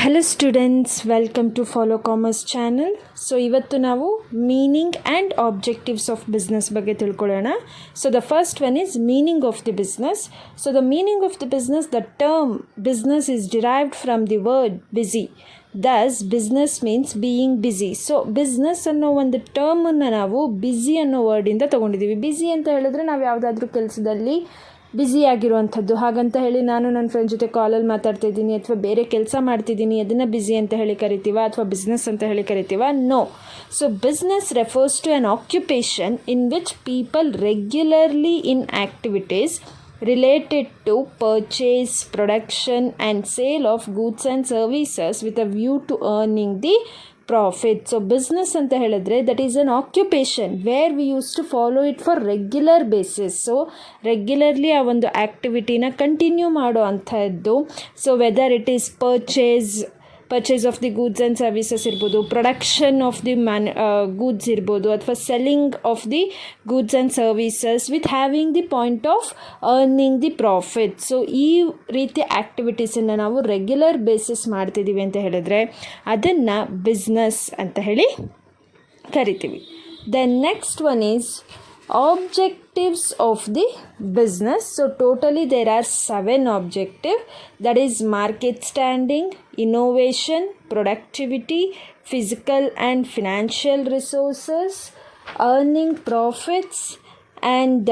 Hello students, welcome to follow commerce channel. So ಇವತ್ತು ನಾವು meaning and objectives of business ಬಗ್ಗೆ ತಿಳ್ಕೊಳ್ಳೋಣ. So the first one is meaning of the business. So the meaning of the business, the term business is derived from the word busy. Thus business means being busy. So business ಅನ್ನೋ ಒಂದು ಟರ್ಮನ್ನು ನಾವು busy ಅನ್ನೋ ವರ್ಡಿಂದ ತೊಗೊಂಡಿದ್ದೀವಿ. Busy ಅಂತ ಹೇಳಿದ್ರೆ ನಾವು ಯಾವುದಾದ್ರೂ ಕೆಲಸದಲ್ಲಿ ಬ್ಯುಸಿಯಾಗಿರುವಂಥದ್ದು. ಹಾಗಂತ ಹೇಳಿ ನಾನು ನನ್ನ ಫ್ರೆಂಡ್ ಜೊತೆ ಕಾಲಲ್ಲಿ ಮಾತಾಡ್ತಾ ಇದ್ದೀನಿ ಅಥವಾ ಬೇರೆ ಕೆಲಸ ಮಾಡ್ತಿದ್ದೀನಿ, ಅದನ್ನು ಬ್ಯುಸಿ ಅಂತ ಹೇಳಿ ಕರಿತೀವ ಅಥವಾ ಬಿಸ್ನೆಸ್ ಅಂತ ಹೇಳಿ ಕರಿತೀವ? No. So business refers to an occupation in which people regularly in activities related to purchase, production and sale of goods and services with a view to earning the profit. So business ಅಂತ ಹೇಳಿದ್ರೆ that is an occupation where we used to follow it for regular basis. So regularly ಆ ಒಂದು ಆ್ಯಕ್ಟಿವಿಟಿನ continue ಮಾಡೋ ಅಂಥದ್ದು. So whether it is purchase of the goods and services ಇರ್ಬೋದು, production of the goods ಇರ್ಬೋದು, ಅಥವಾ selling of the goods and services with having the point of earning the profit. So ಈ ರೀತಿ ಆ್ಯಕ್ಟಿವಿಟೀಸನ್ನು ನಾವು ರೆಗ್ಯುಲರ್ ಬೇಸಿಸ್ ಮಾಡ್ತಿದ್ದೀವಿ ಅಂತ ಹೇಳಿದ್ರೆ ಅದನ್ನು ಬಿಸ್ನೆಸ್ ಅಂತ ಹೇಳಿ ಕರಿತೀವಿ. The next one is objectives of the business. So totally there are 7 objectives, that is market standing, innovation, productivity, physical and financial resources, earning profits, and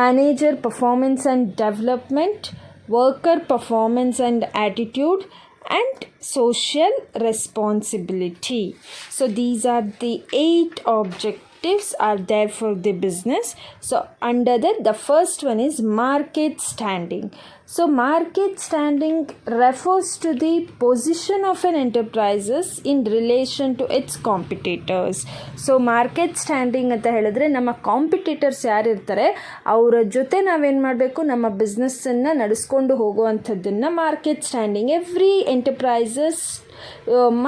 manager performance and development, worker performance and attitude, and social responsibility. So these are the 8 objectives are there for the business. So under that, the first one is market standing. So market standing refers to the position of an enterprises in relation to its competitors. So market standing ಅಂತ ಹೇಳಿದ್ರೆ ನಮ್ಮ competitors ಯಾರಿರ್ತಾರೆ ಅವರ ಜೊತೆ ನಾವೇನು ಮಾಡಬೇಕು, ನಮ್ಮ ಬಿಸ್ನೆಸ್ಸನ್ನು ನಡೆಸ್ಕೊಂಡು ಹೋಗುವಂಥದ್ದನ್ನು market standing. Every enterprises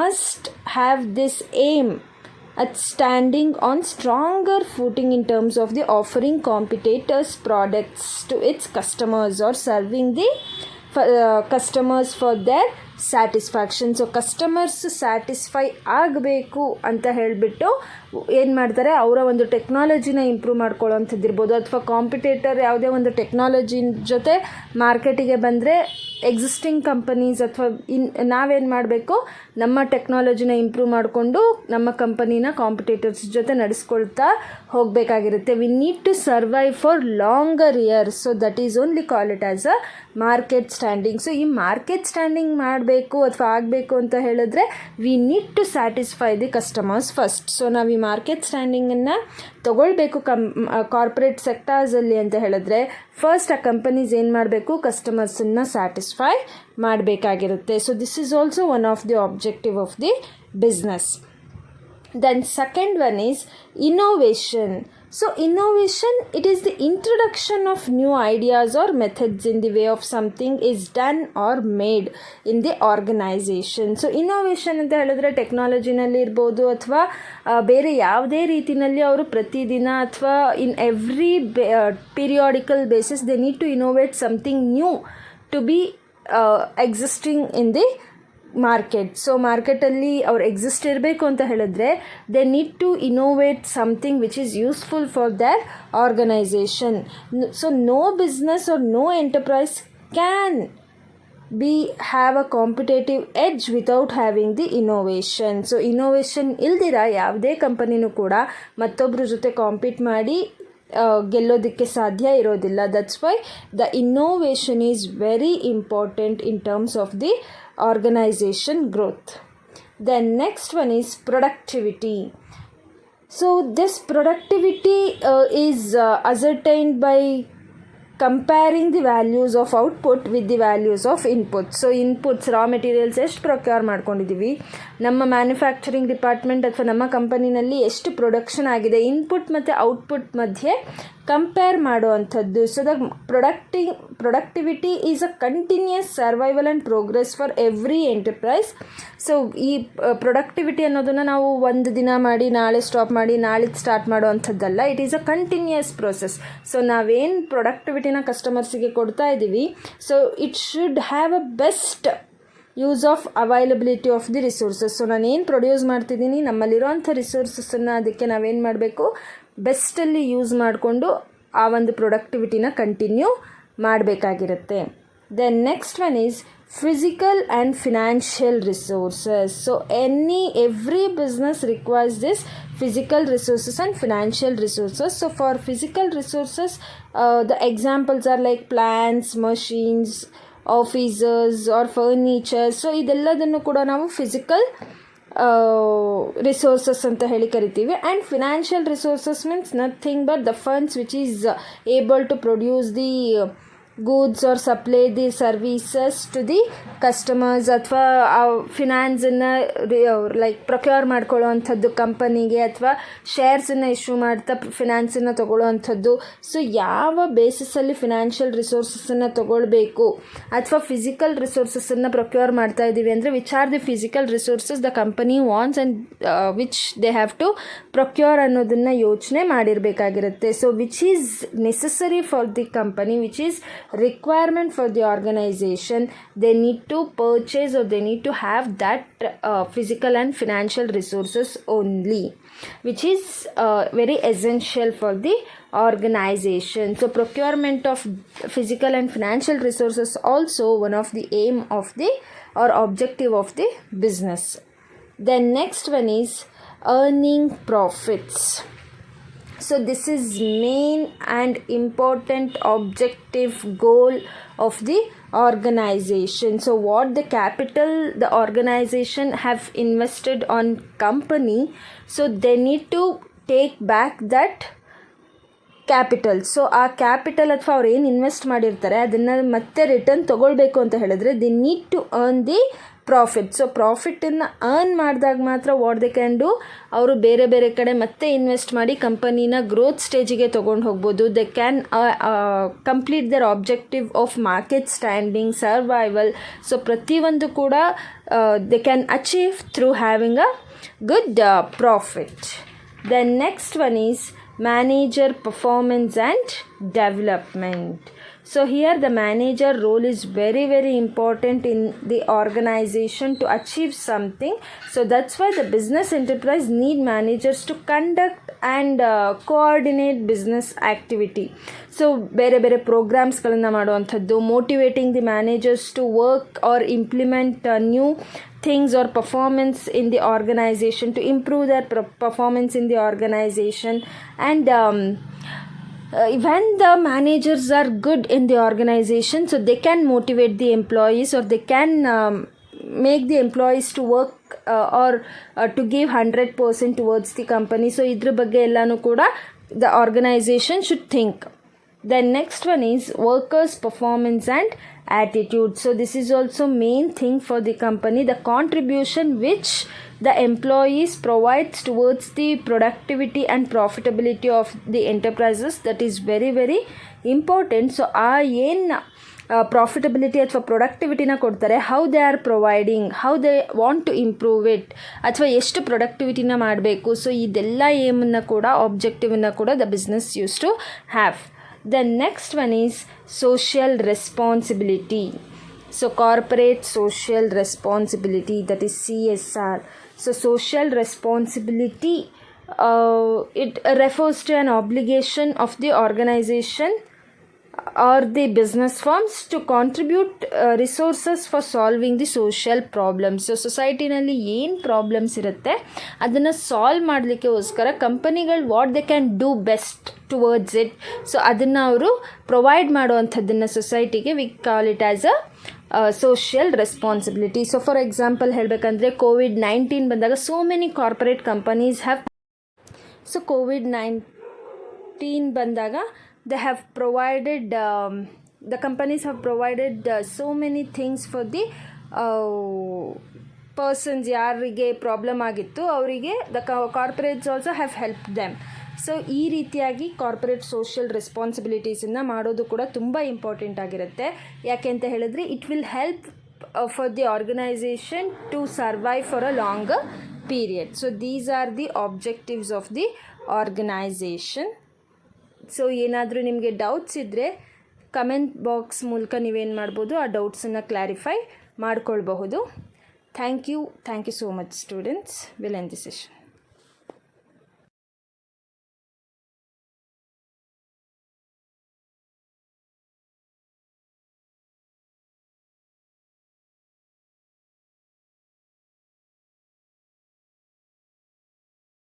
must have this aim at standing on stronger footing in terms of the offering competitors products to its customers or serving the customers for their satisfaction. So customers satisfy ಆಗಬೇಕು ಅಂತ ಹೇಳಿಬಿಟ್ಟು ಏನು ಮಾಡ್ತಾರೆ, ಅವರ ಒಂದು ಟೆಕ್ನಾಲಜಿನ improve ಮಾಡ್ಕೊಳ್ಳೋವಂಥದ್ದು ಇರ್ಬೋದು, ಅಥವಾ competitor ಯಾವುದೇ ಒಂದು ಟೆಕ್ನಾಲಜಿ ಜೊತೆ ಮಾರ್ಕೆಟಿಗೆ ಬಂದರೆ ಎಕ್ಸಿಸ್ಟಿಂಗ್ ಕಂಪನೀಸ್ ಅಥವಾ ನಾವೇನು ಮಾಡಬೇಕು, ನಮ್ಮ ಟೆಕ್ನಾಲಜಿನ ಇಂಪ್ರೂವ್ ಮಾಡಿಕೊಂಡು ನಮ್ಮ ಕಂಪನಿನ ಕಾಂಪಿಟೇಟರ್ಸ್ ಜೊತೆ ನಡೆಸ್ಕೊಳ್ತಾ ಹೋಗಬೇಕಾಗಿರುತ್ತೆ. We need to survive for longer years. So that is only call it as a market standing. So ಈ ಮಾರ್ಕೆಟ್ ಸ್ಟ್ಯಾಂಡಿಂಗ್ ಮಾಡಬೇಕು ಅಥವಾ ಆಗಬೇಕು ಅಂತ ಹೇಳಿದ್ರೆ we need to satisfy the customers first. So ನಾವು ಈ ಮಾರ್ಕೆಟ್ ಸ್ಟ್ಯಾಂಡಿಂಗನ್ನು ತೊಗೊಳ್ಬೇಕು ಕಾರ್ಪೊರೇಟ್ ಸೆಕ್ಟರ್ಸಲ್ಲಿ ಅಂತ ಹೇಳಿದ್ರೆ ಫಸ್ಟ್ ಆ ಕಂಪನೀಸ್ ಏನು ಮಾಡಬೇಕು, ಕಸ್ಟಮರ್ಸನ್ನು ಸ್ಯಾಟಿಸ್ಫೈ ಮಾಡಬೇಕಾಗಿರುತ್ತೆ. So this is also one of the objective of the business. Then second one is innovation. So innovation, it is the introduction of new ideas or methods in the way of something is done or made in the organization. So innovation ಅಂತ ಹೇಳಿದ್ರೆ ಟೆಕ್ನಾಲಜಿನಲ್ಲಿ ಇರ್ಬೋದು ಅಥವಾ ಬೇರೆ ಯಾವುದೇ ರೀತಿಯಲ್ಲಿ ಅವರು ಪ್ರತಿದಿನ ಅಥವಾ in every periodical basis they need to innovate something new to be existing in the market. So ಮಾರ್ಕೆಟಲ್ಲಿ ಅವ್ರು ಎಕ್ಸಿಸ್ಟ್ ಇರಬೇಕು ಅಂತ ಹೇಳಿದ್ರೆ they need to innovate something which is useful for their organisation. So no business or no enterprise can have a competitive edge without having the innovation. So innovation ಇಲ್ದಿರ ಯಾವುದೇ ಕಂಪನಿನೂ ಕೂಡ ಮತ್ತೊಬ್ಬರ ಜೊತೆ ಕಾಂಪೀಟ್ ಮಾಡಿ ಗೆಲ್ಲೋದಕ್ಕೆ ಸಾಧ್ಯ ಇರೋದಿಲ್ಲ. That's why the innovation is very important in terms of the organization growth. The next one is productivity. So this productivity is ascertained by comparing the values of output with the values of input. So inputs raw materials ಎಷ್ಟು procure ಮಾಡ್ಕೊಂಡಿದ್ದೀವಿ, ನಮ್ಮ manufacturing department ಅಥವಾ ನಮ್ಮ ಕಂಪನಿನಲ್ಲಿ ಎಷ್ಟು production ಆಗಿದೆ, input ಮತ್ತು output ಮಧ್ಯೆ compare ಮಾಡುವಂಥದ್ದು. So the productivity is a continuous survival and progress for every enterprise. So ಈ ಪ್ರೊಡಕ್ಟಿವಿಟಿ ಅನ್ನೋದನ್ನು ನಾವು ಒಂದು ದಿನ ಮಾಡಿ ನಾಳೆ ಸ್ಟಾಪ್ ಮಾಡಿ ನಾಳಿದ್ದು ಸ್ಟಾರ್ಟ್ ಮಾಡುವಂಥದ್ದಲ್ಲ. It is a continuous process. So ನಾವೇನು ಪ್ರೊಡಕ್ಟಿವಿಟಿನ ಕಸ್ಟಮರ್ಸಿಗೆ ಕೊಡ್ತಾ ಇದ್ದೀವಿ, so it should have a best use of availability of the resources. So ನಾನೇನು ಪ್ರೊಡ್ಯೂಸ್ ಮಾಡ್ತಿದ್ದೀನಿ, ನಮ್ಮಲ್ಲಿರೋಂಥ ರಿಸೋರ್ಸಸ್ಸನ್ನು ಅದಕ್ಕೆ ನಾವೇನು ಮಾಡಬೇಕು, ಬೆಸ್ಟಲ್ಲಿ ಯೂಸ್ ಮಾಡಿಕೊಂಡು ಆ ಒಂದು ಪ್ರೊಡಕ್ಟಿವಿಟಿನ ಕಂಟಿನ್ಯೂ ಮಾಡಬೇಕಾಗಿರುತ್ತೆ. Then next one is physical and financial resources. So every business requires this physical resources and financial resources. So for physical resources, the examples are like plants, machines, offices or furniture. So ಇದೆಲ್ಲದನ್ನು ಕೂಡ ನಾವು physical resources ಅಂತ ಹೇಳಿ ಕರಿತೀವಿ. And financial resources means nothing but the funds which is able to produce the goods or supply the services to the customers, ಅಥವಾ ಫಿನಾನ್ಸನ್ನು like procure ಮಾಡ್ಕೊಳ್ಳೋ ಅಂಥದ್ದು ಕಂಪನಿಗೆ, ಅಥವಾ ಶೇರ್ಸನ್ನು ಇಶ್ಯೂ ಮಾಡ್ತಾ ಫಿನಾನ್ಸನ್ನು ತೊಗೊಳ್ಳೋ ಅಂಥದ್ದು. ಸೊ ಯಾವ ಬೇಸಿಸಲ್ಲಿ ಫಿನಾನ್ಷಿಯಲ್ ರಿಸೋರ್ಸಸ್ಸನ್ನು ತೊಗೊಳ್ಬೇಕು ಅಥವಾ ಫಿಸಿಕಲ್ ರಿಸೋರ್ಸಸ್ಸನ್ನು ಪ್ರೊಕ್ಯೂರ್ ಮಾಡ್ತಾ ಇದ್ದೀವಿ ಅಂದರೆ which are the physical resources the company wants and which they have to procure ಅನ್ನೋದನ್ನು ಯೋಚನೆ ಮಾಡಿರಬೇಕಾಗಿರುತ್ತೆ. So which is necessary for the company, which is requirement for the organization, they need to purchase or they need to have that physical and financial resources only, which is very essential for the organization. So procurement of physical and financial resources also one of the aim of the or objective of the business. Then next one is earning profits. So this is main and important objective goal of the organization. So what the capital the organization have invested on company, so they need to take back that capital. So ಆ capital ಅಥವಾ ಅವ್ರು ಏನು invest ಮಾಡಿರ್ತಾರೆ ಅದನ್ನು ಮತ್ತೆ return ತೊಗೊಳ್ಬೇಕು ಅಂತ ಹೇಳಿದ್ರೆ the need to earn the profit. So ಪ್ರಾಫಿಟನ್ನು ಅರ್ನ್ ಮಾಡಿದಾಗ ಮಾತ್ರ ವಾಟ್ ದೇ ಕ್ಯಾನ್ ಡೂ, ಅವರು ಬೇರೆ ಬೇರೆ ಕಡೆ ಮತ್ತೆ ಇನ್ವೆಸ್ಟ್ ಮಾಡಿ ಕಂಪನಿನ ಗ್ರೋತ್ ಸ್ಟೇಜಿಗೆ ತೊಗೊಂಡು ಹೋಗ್ಬೋದು. They can complete their objective of market standing, survival. So ಪ್ರತಿಯೊಂದು ಕೂಡ they can achieve through having a good profit. Then next one is manager performance and development. So here the manager role is very very important in the organization to achieve something. So that's why the business enterprise need managers to conduct and coordinate business activity. So ಬೇರೆ ಬೇರೆ ಪ್ರೋಗ್ರಾಮ್ಸ್ಗಳನ್ನು ಮಾಡುವಂಥದ್ದು, motivating the managers to work or implement new things or performance in the organization, to improve their performance in the organization. And when the managers are good in the organization, so they can motivate the employees or they can make the employees to work or to give 100% towards the company. So idra bagge ellanu kuda the organization should think. Then next one is workers performance and attitude. So this is also main thing for the company, the contribution which the employees provides towards the productivity and profitability of the enterprises, that is very very important. So ಏನು profitability ಅಥವಾ ಪ್ರೊಡಕ್ಟಿವಿಟಿನ ಕೊಡ್ತಾರೆ, how they are providing, how they want to improve it, ಅಥವಾ ಎಷ್ಟು ಪ್ರೊಡಕ್ಟಿವಿಟಿನ ಮಾಡಬೇಕು. So ಇದೆಲ್ಲ ಏಮನ್ನು ಕೂಡ ಆಬ್ಜೆಕ್ಟಿವನ್ನು ಕೂಡ the business use to have. The next one is social responsibility. So corporate social responsibility, that is CSR. So social responsibility, it refers to an obligation of the organization or the business firms to contribute resources for solving the social problems. So ಸೊಸೈಟಿನಲ್ಲಿ ಏನು problems ಇರುತ್ತೆ ಅದನ್ನು solve ಮಾಡಲಿಕ್ಕೋಸ್ಕರ ಕಂಪನಿಗಳು what they can do best towards it, so ಅದನ್ನು ಅವರು provide ಮಾಡುವಂಥದ್ದನ್ನು ಸೊಸೈಟಿಗೆ we call it as a social responsibility. So for example ಹೇಳಬೇಕಂದ್ರೆ COVID-19 ಬಂದಾಗ so many corporate companies have, so COVID-19 ಬಂದಾಗ they have provided the companies have provided so many things for the persons ಯಾರಿಗೆ problem ಆಗಿತ್ತು ಅವರಿಗೆ the corporates also have helped them. So ಈ ರೀತಿಯಾಗಿ corporate social ರೆಸ್ಪಾನ್ಸಿಬಿಲಿಟೀಸನ್ನು ಮಾಡೋದು ಕೂಡ ತುಂಬ ಇಂಪಾರ್ಟೆಂಟ್ ಆಗಿರುತ್ತೆ. ಯಾಕೆ ಅಂತ ಹೇಳಿದ್ರೆ it will help for the organization to survive for a longer period. So these are the objectives of the organization. So ಏನಾದರೂ ನಿಮಗೆ ಡೌಟ್ಸ್ ಇದ್ದರೆ ಕಮೆಂಟ್ ಬಾಕ್ಸ್ ಮೂಲಕ ನೀವೇನು ಮಾಡ್ಬೋದು, ಆ ಡೌಟ್ಸನ್ನು ಕ್ಲಾರಿಫೈ ಮಾಡ್ಕೊಳ್ಬಹುದು. Thank you so much students. Will end the session.